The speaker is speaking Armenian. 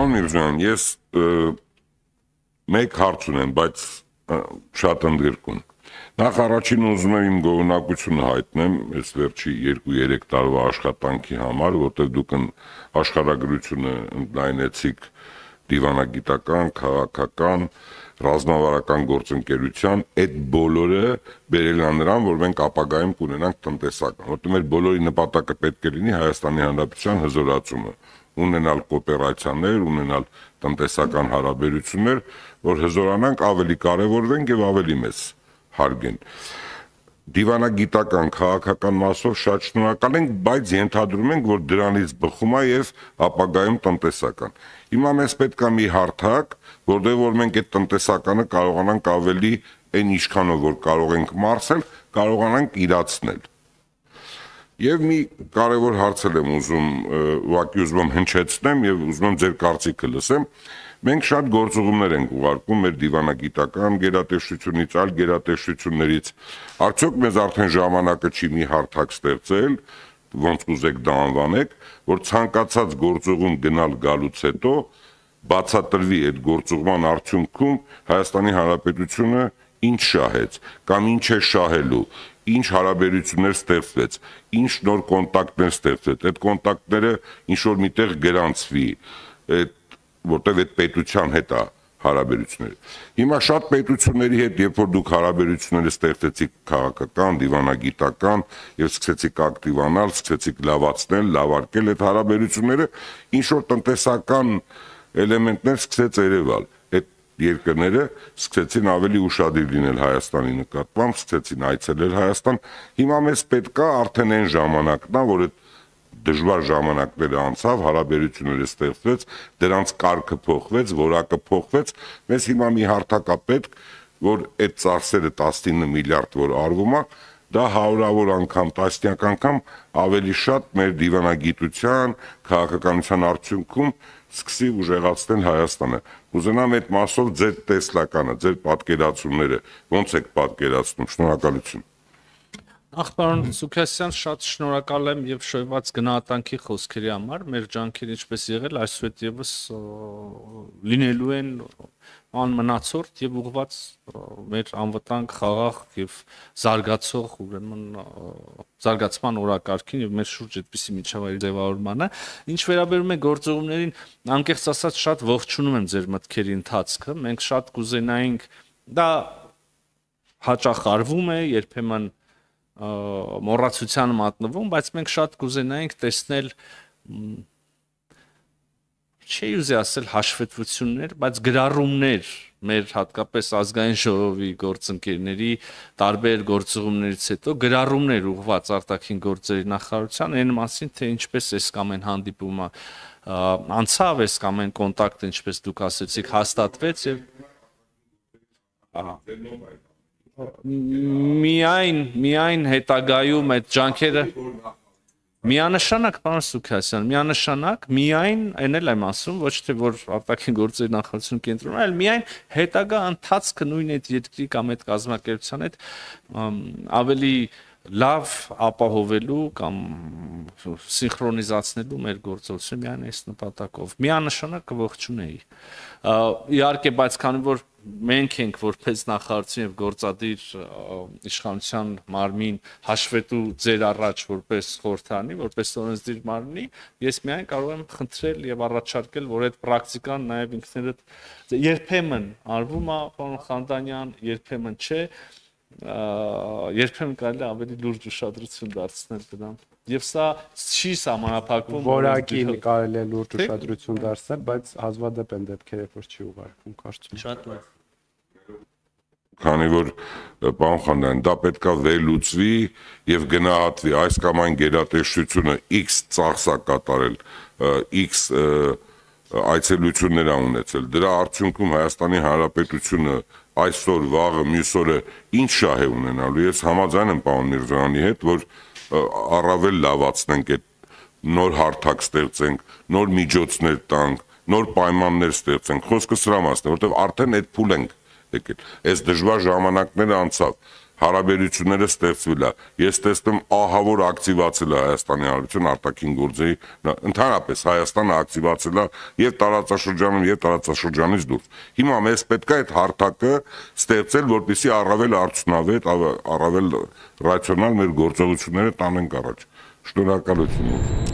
Պարոն Միրզոյան, ես մեկ հարց ունեմ, բայց շատ ընդգրկուն։ Նախ առաջին ուզում եմ իմ գոհունակությունը հայտնեմ այս վերջի 2-3 տարվա աշխատանքի համար, որտեղ դուք աշխարհագրությունը ընդլայնեցիք դիվանագիտական, քաղաքական, ռազմավարական գործընկերության, այդ բոլորը բերել է նրան, որ մենք ապագայում կունենանք տնտեսական, որտեղ մեր բոլորի նպատակը պետք է լինի Հայաստանի Հանրապետության հզորացումը, ունենալ կոոպերացիաներ, ունենալ տնտեսական հարաբերություններ, որ հզորանանք, ավելի կարևորվենք եւ ավելի մեզ հարգեն։ Դիվանագիտական, քաղաքական մասով շատ շնորհակալ ենք, բայց ենթադրում ենք, որ դրանից բխում է եւ ապագայում տնտեսական։ Հիմա մեզ պետք է մի հարթակ, որտեղ որ մենք այդ տնտեսականը կարողանանք ավելի այն ինչքանով որ կարող ենք մարսել, կարողանանք իրացնել։ Եվ մի կարևոր հարց եմ ուզում, ուղղակի ուզում եմ հնչեցնեմ եւ ուզում եմ ձեր կարծիքը լսեմ։ Մենք շատ գործողումներ ենք ուղարկում մեր դիվանագիտական գերատեսչությունից, այլ գերատեսչություններից։ Արդյոք մեզ արդեն ժամանակը չի մի հարթակ ստեղծել, ոնց ուզեք դա անվանեք, որ ցանկացած գործողում գնալ գալուց հետո բացատրվի այդ գործողման արդյունքում Հայաստանի Հանրապետությունը ինչ շահեց կամ ինչ է շահելու, ինչ հարաբերություններ ստեղծվեց, ինչ նոր կոնտակտներ ստեղծվեց, այդ կոնտակտները ինչ որ միտեղ գրանցվի, որտեղ այդ պետության հետ է հարաբերությունները։ Հիմա շատ պետությունների հետ, երբ որ դուք հարաբերությունները ստեղծեցիք քաղաքական, դիվանագիտական եւ սկսեցիք ակտիվանալ, սկսեցիք լավացնել, լավարկել այդ հարաբերությունները, ինչ որ տնտեսական էլեմենտներ սկսեց երևալ։ Այդ երկրները սկսեցին ավելի ուշադիր լինել Հայաստանի նկատմամբ, սկսեցին այցելել Հայաստան։ Հիմա մեզ պետք է արդեն այն ժամանակն է, որ այդ դժվար ժամանակները անցավ, հարաբերությունները ստեղծվեց, դրանց կարգը փոխվեց, որակը փոխվեց, մեզ հիմա մի հարթակ է պետք, որ այդ ծախսերը 19 միլիարդ որ արվում է, դա հարյուրավոր անգամ, տասնյակ անգամ ավելի շատ մեր դիվանագիտության, քաղաքականության արդյունքում սկսի ուժեղացնել Հայաստանը։ Կուզենամ այդ մասով ձեր տեսլականը, ձեր պատկերացումները, ոնց եք պատկերացնում, շնորհակալություն։ Նախ պարոն Սուքասյան, շատ շնորհակալ եմ եւ շոյված գնահատանքի խոսքերի համար։ Մեր ջանքերը ինչպես եղել, այսուհետ եւս լինելու են անմնացորդ եւ ուղղված մեր անվտանգ, խաղաղ եւ զարգացող, ուրեմն զարգացման օրակարգին եւ մեր շուրջ այդպիսի միջավայրի ձևավորմանը։ Ինչ վերաբերում է գործողումներին, անկեղծ ասած շատ ողջունում եմ ձեր մտքերի ընթացքը։ Մենք շատ կուզենայինք, դա հաճախ արվում է, երբեմն մոռացության մատնվում, բայց մենք շատ կուզենայինք տեսնել, չի ուզի ասել հաշվետվություններ, բայց գրառումներ մեր հատկապես ազգային ժողովի գործընկերների տարբեր գործողումներից հետո գրառումներ ուղղված արտաքին գործերի նախարարության այն մասին, թե ինչպես այս կամ այն հանդիպումը անցավ, այս կամ այն կոնտակտը, ինչպես դուք ասեցիք, հաստատվեց եւ միայն հետագայում այդ ջանքերը միանշանակ, պարոն Սուքասյան, միանշանակ, միայն այն էլ եմ ասում, ոչ թե որ արտաքին գործերի նախարարությունը կենտրոնում, այլ միայն հետագա ընթացքը նույն այդ երկրի կամ այդ կազմակերպության հետ ավելի լավ ապահովելու կամ սինխրոնիզացնելու մեր գործողությունը միայն այս նպատակով։ Միանշանակ կողջունեի։ Իհարկե, բայց քանի որ մենք ենք որպես նախարարություն եւ գործադիր իշխանության մարմին հաշվետու ձեր առաջ որպես խորհրդանի, որպես օրենսդիր մարմնի, ես միայն կարող եմ խնդրել եւ առաջարկել, որ այդ պրակտիկան նաեւ ինքներդ երբեմն արվում է, պարոն Խանդանյան, երբեմն չէ, երբեմն կարելի ավելի լուրջ ուշադրություն դարձնել դրան։ Եվ սա չի սահմանափակվում որակին կարելի է լուրջ ուշադրություն դարձնել, բայց հազվադեպ են դեպքեր, որ չի ուղարկվում, կարծում եմ։ Շատ լավ։ Քանի որ պարոն Խանդանյան, դա պետքա վերլուծվի եւ գնահատվի, այս կամ այն գերատեսչությունը X ծախս է կատարել, X այցելություններ ա ունեցել, դրա արդյունքում Հայաստանի Հանրապետությունը այսօր, վաղը, մյուս օրը ինչ շահ է ունենալու։ Ես համաձայն եմ պարոն Միրզոյանի հետ, որ առավել լավացնենք այդ նոր հարթակ ստեղծենք, նոր միջոցներ տանք, նոր պայմաններ ստեղծենք։ Խոսքը սրա մասն է, որտեղ արդեն այդ փուլ ենք եկել։ Այս դժվար ժամանակները անցավ։ հարաբերությունները ստեղծվել է։ Ես տեսնում ահավոր ակտիվացել է Հայաստանի Հանրապետության արտաքին գործերի, ընդհանրապես Հայաստանը ակտիվացել է եւ տարածաշրջանում եւ տարածաշրջանից դուրս։ Հիմա մեզ պետք է այդ հարթակը ստեղծել, որպեսզի առավել արդյունավետ, առավել ռացիոնալ մեր գործողությունները տանենք առաջ։ Շնորհակալություն։